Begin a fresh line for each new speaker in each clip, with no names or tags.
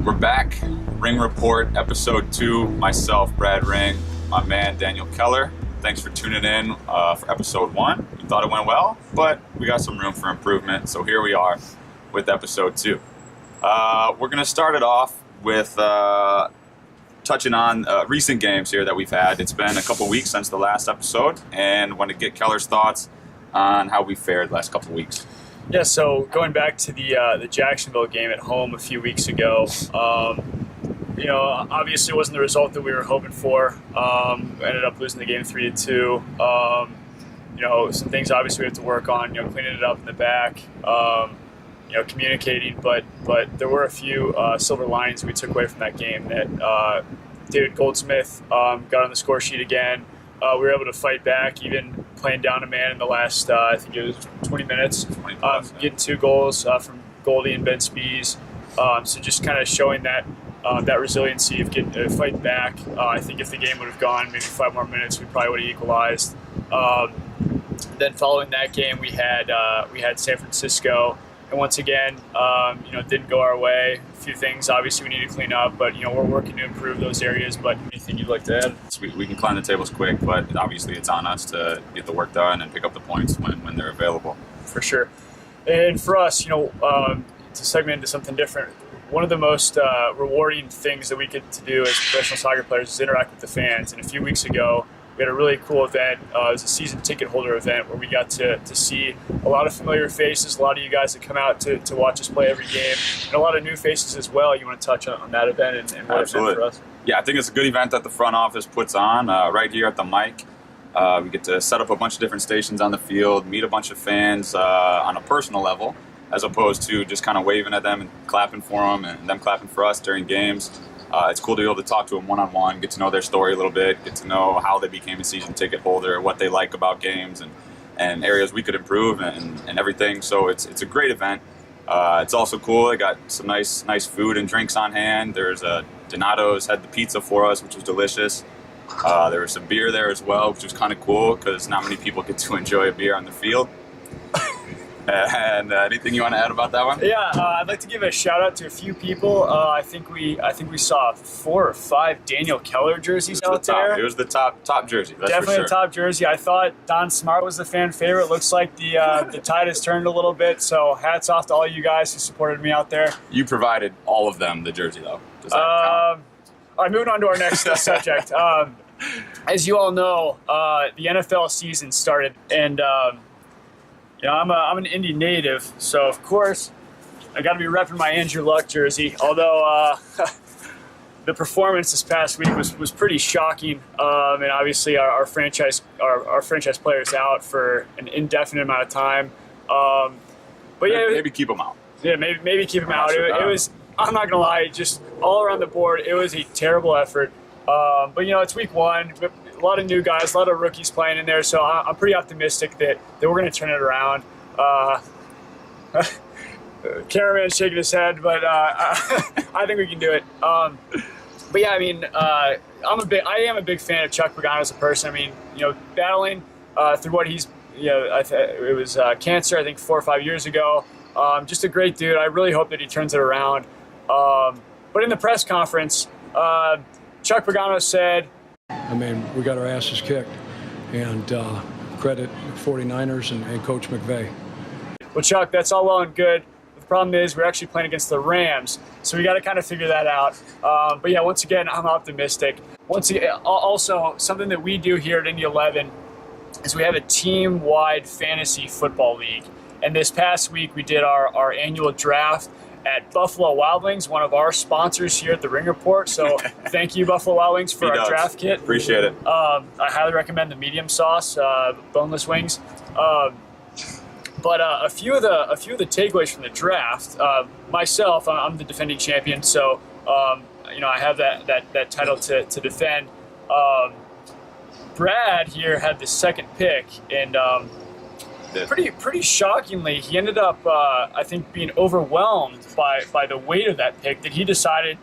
We're back. Ring Report, episode 2. Myself, Brad Ring, my man, Daniel Keller. Thanks for tuning in for episode 1. We thought it went well, but we got some room for improvement. So here we are with episode 2. We're going to start it off with touching on recent games here that we've had. It's been a couple weeks since the last episode, and want to get Keller's thoughts on how we fared the last couple weeks.
Yeah, so going back to the Jacksonville game at home a few weeks ago, obviously it wasn't the result that we were hoping for. We ended up losing the game 3-2. Some things obviously we have to work on, cleaning it up in the back, communicating, but there were a few silver linings we took away from that game that David Goldsmith got on the score sheet again. We were able to fight back, even playing down a man in the last, I think it was 20 minutes, getting 2 goals from Goldie and Ben Spees. So just kind of showing that resiliency of getting to fight back. I think if the game would have gone maybe 5 more minutes, we probably would have equalized. Then following that game, we had San Francisco. And once again, didn't go our way. A few things obviously we need to clean up, but we're working to improve those areas. But anything you'd like to add?
We can climb the tables quick, but obviously it's on us to get the work done and pick up the points when they're available.
For sure. And for us, to segment into something different, one of the most rewarding things that we get to do as professional soccer players is interact with the fans. And a few weeks ago, we had a really cool event. It was a season ticket holder event where we got to see a lot of familiar faces, a lot of you guys that come out to watch us play every game, and a lot of new faces as well. You want to touch on that event and what it's meant for us?
Yeah, I think it's a good event that the front office puts on right here at the mic. We get to set up a bunch of different stations on the field, meet a bunch of fans on a personal level, as opposed to just kind of waving at them and clapping for them and them clapping for us during games. It's cool to be able to talk to them one-on-one, get to know their story a little bit, get to know how they became a season ticket holder, what they like about games, and areas we could improve and everything. So it's a great event. It's also cool. They got some nice food and drinks on hand. There's Donato's had the pizza for us, which was delicious. There was some beer there as well, which was kind of cool because not many people get to enjoy a beer on the field. And anything you want to add about that one?
Yeah, I'd like to give a shout out to a few people. I think we saw 4 or 5 Daniel Keller jerseys out there.
It was the top jersey. That's
definitely
for sure.
The top jersey. I thought Don Smart was the fan favorite. Looks like the tide has turned a little bit. So hats off to all you guys who supported me out there.
You provided all of them the jersey though. Does that count?
All right, moving on to our next subject. As you all know, the NFL season started, and I'm an Indy native, so of course I got to be repping my Andrew Luck jersey. Although the performance this past week was pretty shocking, and obviously our franchise player is out for an indefinite amount of time. But yeah,
maybe keep him out.
Yeah, maybe keep him out. It was. I'm not gonna lie, just all around the board, it was a terrible effort. But it's week 1. A lot of new guys, a lot of rookies playing in there, so I'm pretty optimistic that we're going to turn it around. Cameraman's shaking his head, but I think we can do it. But yeah, I am a big fan of Chuck Pagano as a person. Battling through what he's, it was cancer, I think 4 or 5 years ago. Just a great dude. I really hope that he turns it around. But in the press conference, Chuck Pagano said,
we got our asses kicked, and credit 49ers and Coach McVay.
Well, Chuck, that's all well and good. The problem is we're actually playing against the Rams, so we got to kind of figure that out. But yeah, once again, I'm optimistic. Once again, also, something that we do here at Indy 11 is we have a team-wide fantasy football league. And this past week, we did our annual draft at Buffalo Wild Wings, one of our sponsors here at the Ring Report. So thank you, Buffalo Wild Wings, for our draft kit.
Appreciate it.
I highly recommend the medium sauce, boneless wings. But a few of the takeaways from the draft. Myself, I'm the defending champion, so I have that title to defend. Brad here had the second pick, and pretty shockingly, he ended up, I think, being overwhelmed by the weight of that pick, that he decided,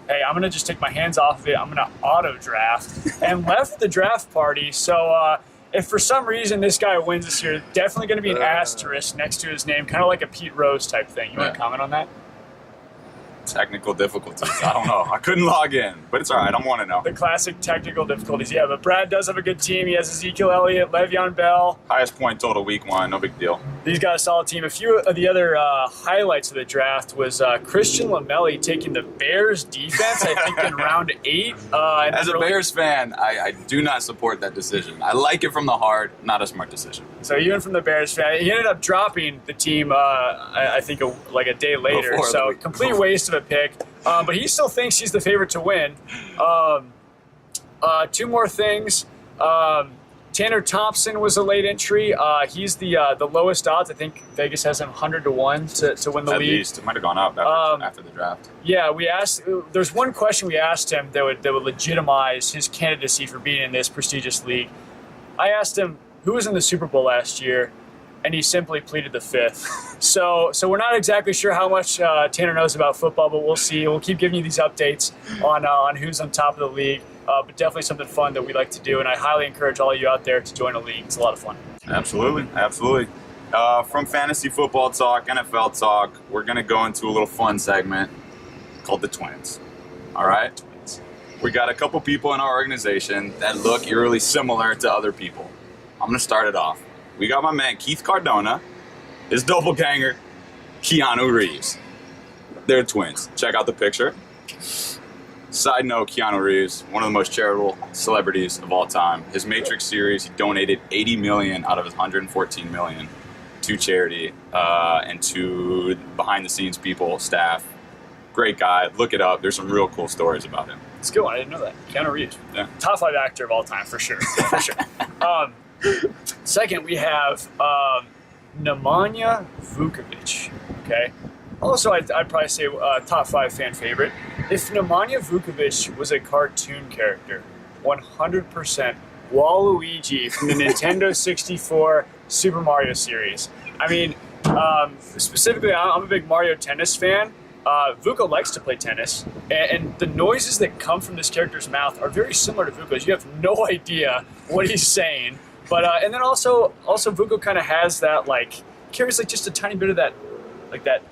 hey, I'm going to just take my hands off of it. I'm going to auto-draft, and left the draft party. So if for some reason this guy wins this year, definitely going to be an asterisk next to his name, kind of like a Pete Rose type thing. You want to comment on that?
Technical difficulties. I don't know. I couldn't log in, but it's all right. I'm 1-0.
The classic technical difficulties. Yeah, but Brad does have a good team. He has Ezekiel Elliott, Le'Veon Bell.
Highest point total week 1. No big deal.
He's got a solid team. A few of the other highlights of the draft was Christian Lamelli taking the Bears defense, I think, in round 8.
As a Bears fan, I do not support that decision. I like it from the heart. Not a smart decision.
So even from the Bears fan, he ended up dropping the team, I think, like a day later. So complete waste of a pick. But he still thinks he's the favorite to win. 2 more things. Tanner Thompson was a late entry. He's the lowest odds. I think Vegas has him 100-1 to win the league.
At least it might have gone up after the draft.
Yeah, we asked. There's one question we asked him that would legitimize his candidacy for being in this prestigious league. I asked him who was in the Super Bowl last year, and he simply pleaded the 5th. So we're not exactly sure how much Tanner knows about football, but we'll see. We'll keep giving you these updates on who's on top of the league. But definitely something fun that we like to do, and I highly encourage all of you out there to join a league. It's a lot of fun.
Absolutely. From fantasy football talk, NFL talk, we're going to go into a little fun segment called the Twins. All right? Twins. We got a couple people in our organization that look eerily similar to other people. I'm going to start it off. We got my man Keith Cardona, his doppelganger, Keanu Reeves. They're twins. Check out the picture. Side note, Keanu Reeves, one of the most charitable celebrities of all time. His Matrix series, he donated $80 million out of his $114 million to charity and to behind-the-scenes people, staff. Great guy. Look it up. There's some real cool stories about him.
It's a good one. I didn't know that. Keanu Reeves.
Yeah.
Top 5 actor of all time, for sure. For sure. Second, we have Nemanja Vukovic. Okay. Also, I'd probably say top 5 fan favorite. If Nemanja Vukovic was a cartoon character, 100% Waluigi from the Nintendo 64 Super Mario series. I mean, specifically, I'm a big Mario Tennis fan. Vuko likes to play tennis, and the noises that come from this character's mouth are very similar to Vuko's. You have no idea what he's saying. But and then also Vuko kind of has that, like, carries like just a tiny bit of that, like that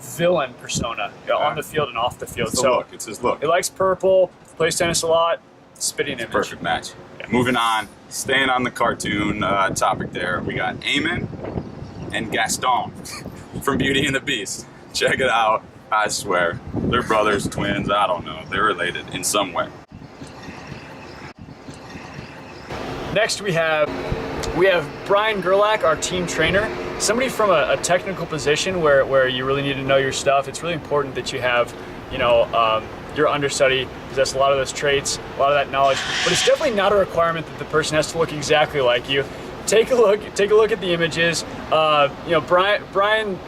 villain persona, you know, on the field and off the field.
It's his look.
He likes purple, plays tennis a lot. Spitting image.
Perfect match. Yeah. Moving on, staying on the cartoon topic there, we got Eamon and Gaston from Beauty and the Beast. Check it out. I swear. They're brothers, twins, I don't know. They're related in some way.
Next we have Brian Gerlach, our team trainer. Somebody from a technical position where you really need to know your stuff. It's really important that you have, your understudy possess a lot of those traits, a lot of that knowledge. But it's definitely not a requirement that the person has to look exactly like you. Take a look at the images. Brian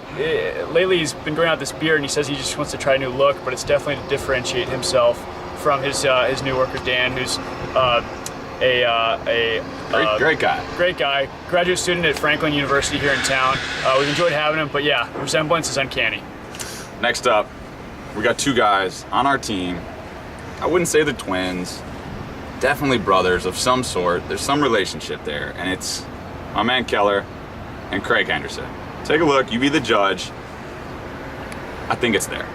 lately he's been growing out this beard, and he says he just wants to try a new look, but it's definitely to differentiate himself from his new worker Dan, who's
great guy.
Great guy. Graduate student at Franklin University here in town. We've enjoyed having him, but yeah, the resemblance is uncanny.
Next up, we got 2 guys on our team. I wouldn't say they're twins. Definitely brothers of some sort. There's some relationship there, and it's my man Keller and Craig Henderson. Take a look. You be the judge. I think it's there.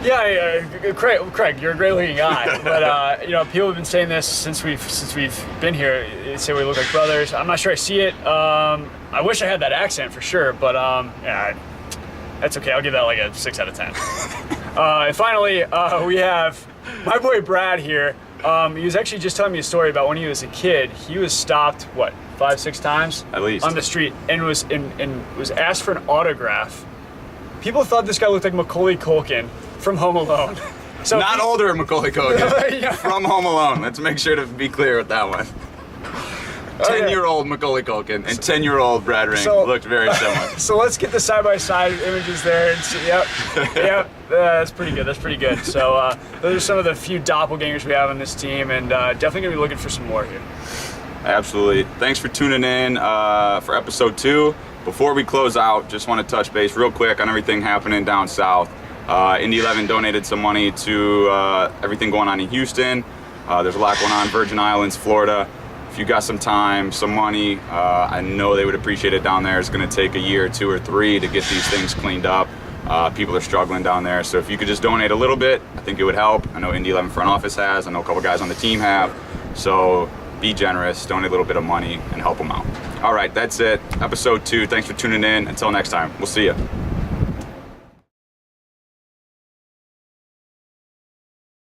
Yeah, Craig, you're a great-looking guy. But people have been saying this since we've been here. They say we look like brothers. I'm not sure I see it. I wish I had that accent for sure, but that's okay. I'll give that like a 6 out of 10. And finally, we have my boy Brad here. He was actually just telling me a story about when he was a kid. He was stopped 5-6 times
at least
on the street and was asked for an autograph. People thought this guy looked like Macaulay Culkin from Home Alone. So
not older Macaulay Culkin. Yeah. From Home Alone. Let's make sure to be clear with that one. 10-year-old Macaulay Culkin and 10-year-old Brad Ring looked very similar.
So let's get the side-by-side images there and see. Yep. That's pretty good. So those are some of the few doppelgangers we have on this team, and definitely going to be looking for some more here.
Absolutely. Thanks for tuning in for episode 2. Before we close out, just want to touch base real quick on everything happening down south. Indy 11 donated some money to everything going on in Houston. There's a lot going on in Virgin Islands, Florida. If you got some time, some money, I know they would appreciate it down there. It's going to take a year, 2 or 3 to get these things cleaned up. People are struggling down there. So if you could just donate a little bit, I think it would help. I know Indy 11 front office has. I know a couple guys on the team have. So be generous, donate a little bit of money, and help them out. All right, that's it. Episode 2. Thanks for tuning in. Until next time, we'll see you.